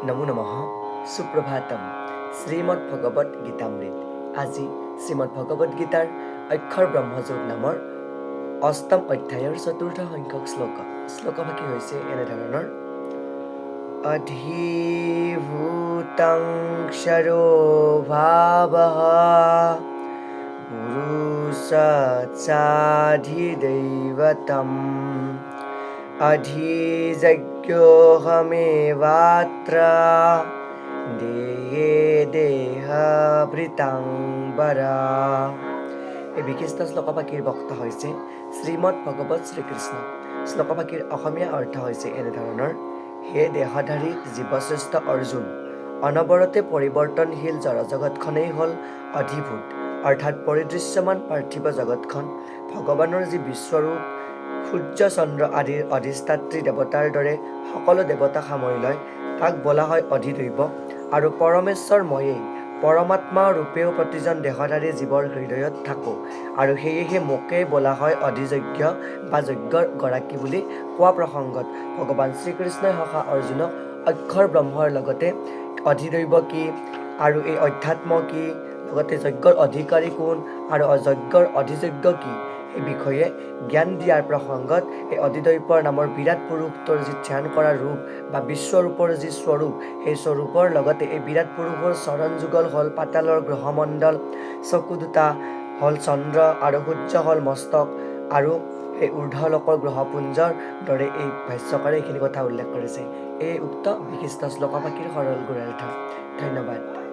নমো নমঃ সুপ্ৰভাতম শ্ৰীমদ ভগৱত গীতামৃত আজি শ্ৰীমদ ভগৱত গীতাৰ অক্ষৰ ব্ৰহ্মযোগ নামৰ অষ্টম অধ্যায়ৰ চতুৰ্থ সংখ্যক শ্লোকভাগী হৈছে এনেধৰণৰ অধিভূতং ক্ষৰো ভাৱঃ পুৰুষস্যাধিদৈৱতম অধিযজ্ঞোহমেৱাত্ৰ দেহে দেহাভৃতাং বৰা। এই বিশিষ্ট শ্লোকভাগীৰ বক্তা হৈছে শ্ৰীমদ ভগৱত শ্ৰীকৃষ্ণ। শ্লোকভাগীৰ অসমীয়া অৰ্থ হৈছে এনেধৰণৰ: হে দেহধাৰী জীৱশ্ৰেষ্ঠ অৰ্জুন, অনবৰতে পৰিৱৰ্তনশীল জড়জগতখনেই হ'ল অধিভূত অৰ্থাৎ পৰিদৃশ্যমান পাৰ্থিৱ জগতখন ভগৱানৰ যি বিশ্বৰূপ, সূৰ্য চন্দ্ৰ আদিৰ অধিষ্ঠাত্ৰী দেৱতাৰ দৰে সকলো দেৱতাক সামৰি লয়, তাক বোলা হয় অধিদৈৱ। আৰু পৰমেশ্বৰ ময়েই পৰমাত্মা ৰূপেও প্ৰতিজন দেহধাৰী জীৱৰ হৃদয়ত থাকোঁ, আৰু সেয়েহে মোকেই বোলা হয় অধিযজ্ঞ বা যজ্ঞৰ গৰাকী বুলি কোৱা প্ৰসংগত ভগৱান শ্ৰীকৃষ্ণই সখা অৰ্জুনক অক্ষৰ ব্ৰহ্মৰ লগতে অধিদৈৱ কি আৰু এই অধ্যাত্ম কি, লগতে যজ্ঞৰ অধিকাৰী কোন আৰু যজ্ঞৰ অধিযজ্ঞ কি এই বিষয়ে জ্ঞান দিয়াৰ প্ৰসংগত এই অধিদৈৱৰ নামৰ বিৰাট পুৰুষটোৰ যি ধ্যান কৰা ৰূপ বা বিশ্বৰূপৰ যি স্বৰূপ, সেই স্বৰূপৰ লগতে এই বিৰাট পুৰুষৰ চৰণ যুগল হ'ল পাতালৰ গ্ৰহমণ্ডল, চকু দুটা হ'ল চন্দ্ৰ আৰু সূৰ্য হ'ল মস্তক, আৰু এই ঊৰ্ধ্বলোকৰ গ্ৰহপুঞ্জৰ দৰে এই ভাষ্যকাৰে এইখিনি কথা উল্লেখ কৰিছে। এই উক্ত বিশিষ্ট শ্লোকভাগীৰ সৰল গুঢ়াৰ্থ। ধন্যবাদ।